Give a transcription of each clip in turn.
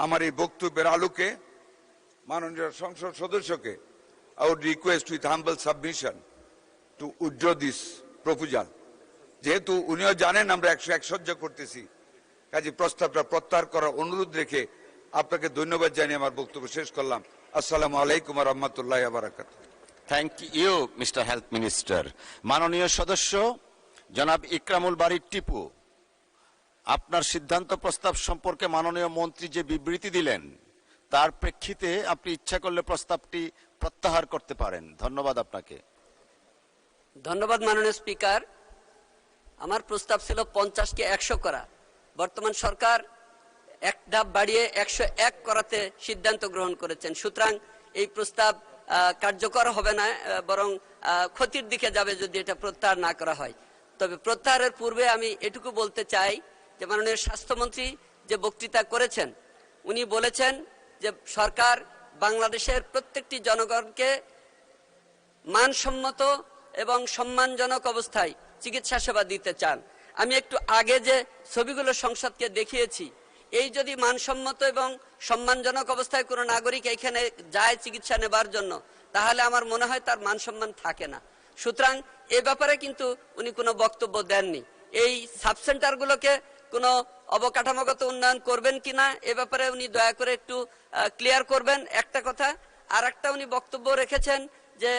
আমার এই বক্তব্যের আলোকে মাননীয় সংসদ সদস্যকে I would request with humble submission to withdraw this proposal. যেহেতু উনিও জানেন আমরা 101 সহ্য করতেছি, কাজে প্রস্তাবটা প্রত্যাহার করার অনুরোধ রেখে আপনাকে ধন্যবাদ জানিয়ে আমার বক্তব্য শেষ করলাম। আসসালামু আলাইকুম ওয়া রাহমাতুল্লাহি ওয়া বারাকাতুহু। Thank you mister health minister. মাননীয় সদস্য জনাব ইকরামুল বারী টিপু, আপনার সিদ্ধান্ত প্রস্তাব সম্পর্কে মাননীয় মন্ত্রী যে বিবৃতি দিলেন তার প্রেক্ষিতে আপনি ইচ্ছা করলে প্রস্তাবটি প্রত্যাহার করতে পারেন। ধন্যবাদ আপনাকে। ধন্যবাদ মাননীয় স্পিকার। আমার প্রস্তাব ছিল 50-কে 100 করা। বর্তমান সরকার এক ধাপ বাড়িয়ে 101 করাতে সিদ্ধান্ত গ্রহণ করেছেন। সুতরাং এই প্রস্তাব কার্যকর হবে না, বরং ক্ষতির দিকে যাবে যদি এটা প্রত্যাহার না করা হয়। তবে প্রত্যাহারের পূর্বে আমি এটুকু বলতে চাই যে মাননীয় স্বাস্থ্যমন্ত্রী যে বক্তৃতা করেছেন, উনি বলেছেন যে সরকার বাংলাদেশের প্রত্যেকটি জনগণকে মানসম্মত এবং সম্মানজনক অবস্থায় চিকিৎসা সেবা দিতে চান। আমি একটু আগে যে ছবিগুলো সংসদকে দেখিয়েছি, এই যদি মানসম্মত এবং সম্মানজনক অবস্থায় কোনো নাগরিক এখানে যায় চিকিৎসা নেবার জন্য, তাহলে আমার মনে হয় তার মানসম্মান থাকে না। সুতরাং এ ব্যাপারে কিন্তু উনি কোনো বক্তব্য দেননি। এই সাবসেন্টারগুলোকে কোনো অবকাঠামোগত উন্নয়ন করবেন কিনা এ ব্যাপারে উনি দয়া করে একটু ক্লিয়ার করবেন, একটা কথা। আর একটা উনি বক্তব্য রেখেছেন যে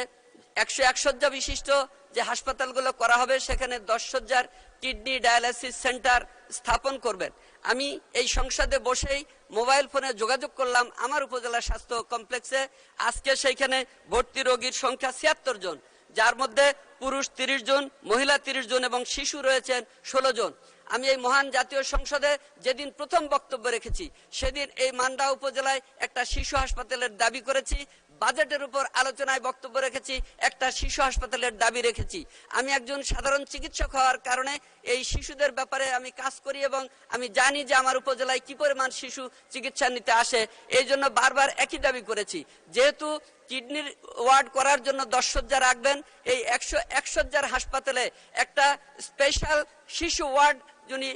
101 শয্যা বিশিষ্ট যে হাসপাতালগুলো করা হবে সেখানে 10 শয্যার কিডনি ডায়ালাইসিস সেন্টার স্থাপন করবেন। আমি এই সংসদে বসেই মোবাইল ফোনে যোগাযোগ করলাম আমার উপজেলা স্বাস্থ্য কমপ্লেক্সে। আজকে সেইখানে ভর্তি রোগীর সংখ্যা 76 জন, যার মধ্যে পুরুষ 30 জন, মহিলা 30 জন এবং শিশু রয়েছেন 16 জন। আমি এই মহান জাতীয় সংসদে যেদিন প্রথম বক্তব্য রেখেছি সেদিন এই মান্দা উপজেলায় একটা শিশু হাসপাতালের দাবি করেছি। বাজেটের উপর আলোচনায় বক্তব্য রেখেছি, একটা শিশু হাসপাতালের দাবি রেখেছি। আমি একজন সাধারণ চিকিৎসক হওয়ার কারণে এই শিশুদের ব্যাপারে আমি কাজ করি এবং আমি জানি যে আমার উপজেলায় কি পরিমাণ শিশু চিকিৎসা নিতে আসে। এই জন্য বারবার একই দাবি করেছি, যেহেতু কিডনির ওয়ার্ড করার জন্য 10 শয্যা রাখবেন, এই 101 শয্যার হাসপাতালে একটা স্পেশাল শিশু ওয়ার্ড যিনি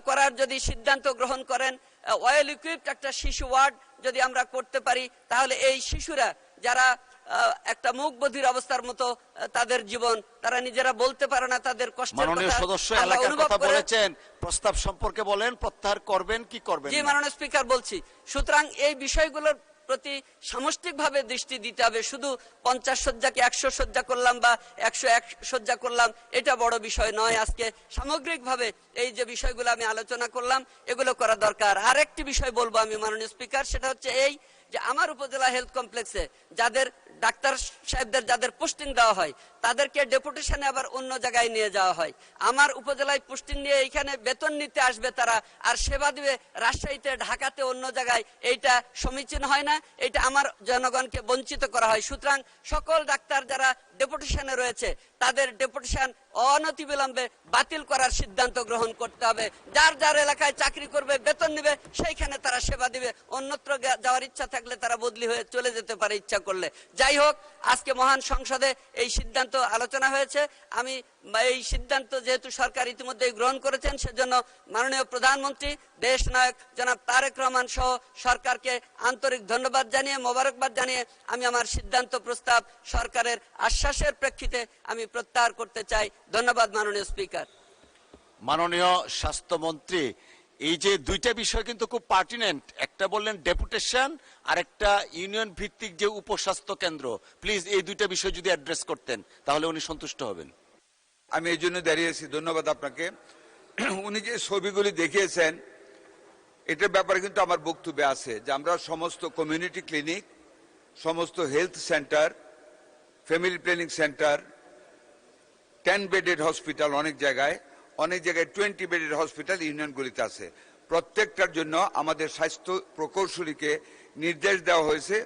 করার যদি সিদ্ধান্ত গ্রহণ করেন, ওয়েল ইকুইপড একটা শিশু ওয়ার্ড যদি আমরা করতে পারি, তাহলে এই শিশুরা যারা একটা মুখ বধির অবস্থার মতো তাদের জীবন, তারা নিজেরা বলতে পারে না, তাদের কষ্টের কথা মাননীয় সদস্য এলাকার কথা বলেছেন, প্রস্তাব সম্পর্কে বলেন, প্রত্যাহার করবেন কি করবেন না? জি মাননীয় স্পিকার, বলছি। সুতরাং এই বিষয়গুলোর প্রতি সামষ্টিকভাবে দৃষ্টি দিতে হবে। শুধু 50 শয্যাকে 100 শয্যা করলাম বা 101 শয্যা করলাম, এটা বড় বিষয় নয়। আজকে সামগ্রিকভাবে এই যে বিষয়গুলো আমি আলোচনা করলাম এগুলো করা দরকার। আরেকটি বিষয় বলবো আমি মাননীয় স্পিকার, সেটা হচ্ছে এই যে আমার উপজেলা হেলথ কমপ্লেক্সে যাদের ডাক্তার সাহেবদের যাদের পোস্টিং দেওয়া হয় তাদেরকে ডেপুটেশনে আবার অন্য জায়গায় নিয়ে যাওয়া হয়। আমার উপজেলায় পোস্টিং নিয়ে এইখানে বেতন নিতে আসবে তারা, আর সেবা দিবে রাজশাহীতে, ঢাকাতে, অন্য জায়গায়। এইটা সমীচীন হয় না, এটা আমার জনগণকে বঞ্চিত করা হয়। সুতরাং সকল ডাক্তার যারা ডেপুটেশনে রয়েছে তাদের ডেপুটেশন অনতিবিলম্বে বাতিল করার সিদ্ধান্ত গ্রহণ করতে হবে। যার যার এলাকায় চাকরি করবে, বেতন নেবে, সেইখানে তারা সেবা দিবে। অন্যত্র যাওয়ার ইচ্ছা থাকলে তারা বদলি হয়ে চলে যেতে পারে ইচ্ছা করলে। যাই হোক, আজকে মহান সংসদে এই সিদ্ধান্ত আলোচনা হয়েছে। আমি এই সিদ্ধান্ত যেহেতু সরকার ইতিমধ্যে গ্রহণ করেছেন, সেজন্য মাননীয় প্রধানমন্ত্রী দেশ নায়ক জনাব তারেক রহমান সহ সরকারকে আন্তরিক ধন্যবাদ জানিয়ে, মোবারকবাদ জানিয়ে আমি আমার সিদ্ধান্ত প্রস্তাব সরকারের আশ্বাসের প্রেক্ষিতে আমি প্রত্যাহার করতে চাই। ধন্যবাদ মাননীয় স্পিকার। মাননীয় স্বাস্থ্যমন্ত্রী, এই যে দুইটা বিষয় কিন্তু খুব পার্টিনেন্ট। একটা বললেন ডেপুটেশন, আর একটা ইউনিয়ন ভিত্তিক যে উপস্বাস্থ্য কেন্দ্র। প্লিজ এই দুইটা বিষয় যদি অ্যাড্রেস করতেন তাহলে উনি সন্তুষ্ট হবেন। আমি এই জন্য দাঁড়িয়েছি, ধন্যবাদ আপনাকে। উনি যে ছবিগুলি দেখিয়েছেন এটার ব্যাপারে কিন্তু আমার বক্তব্যে আছে যে আমরা সমস্ত কমিউনিটি ক্লিনিক, সমস্ত health centre, family planning centre, 10 bedded hospital, অনেক জায়গায় 20 বেডেড হসপিটাল ইউনিয়নগুলিতে আছে। প্রত্যেকটার জন্য আমাদের স্বাস্থ্য প্রকৌশলীকে নির্দেশ দেওয়া হয়েছে,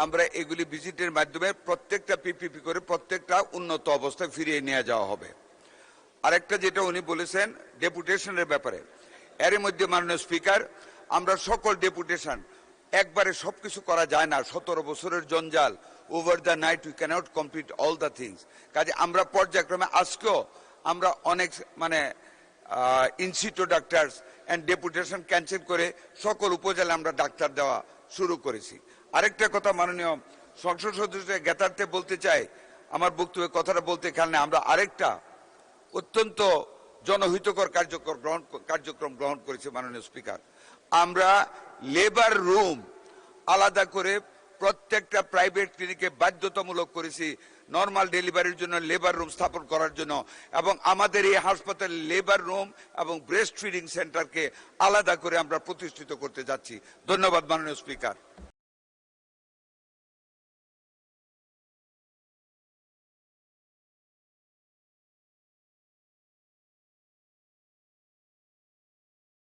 আমরা এগুলি ভিজিটের মাধ্যমে প্রত্যেকটা পিপিপি করে প্রত্যেকটা উন্নত অবস্থায় ফিরিয়ে নিয়ে যাওয়া হবে। আরেকটা যেটা উনি বলেছেন ডেপুটেশনের ব্যাপারে, এর মধ্যে মাননীয় স্পিকার, আমরা সকল ডেপুটেশন একবারে সবকিছু করা যায় না। 17 বছরের জঞ্জাল, over the night we can't complete all the things. কাজে আমরা পর্যায়ক্রমে আজকেও আমরা অনেক institute doctors and deputation cancel করে সকল উপজেলায় আমরা ডাক্তার দেওয়া শুরু করেছি। আরেকটা কথা মাননীয় সংসদ সদস্যের জ্ঞাতার্থে বলতে চাই, আমার বক্তব্যে কথাটা বলতে খেয়াল নেই, আমরা আরেকটা অত্যন্ত জনহিতকর কার্যক্রম গ্রহণ করেছি মাননীয় স্পিকার। আমরা লেবার রুম আলাদা করে প্রত্যেকটা প্রাইভেট ক্লিনিকে বাধ্যতামূলক করেছি নর্মাল ডেলিভারির জন্য লেবার রুম স্থাপন করার জন্য, এবং আমাদের এই হাসপাতালে লেবার রুম এবং ব্রেস্ট ফিডিং সেন্টারকে আলাদা করে আমরা প্রতিষ্ঠিত করতে যাচ্ছি। ধন্যবাদ মাননীয় স্পিকার।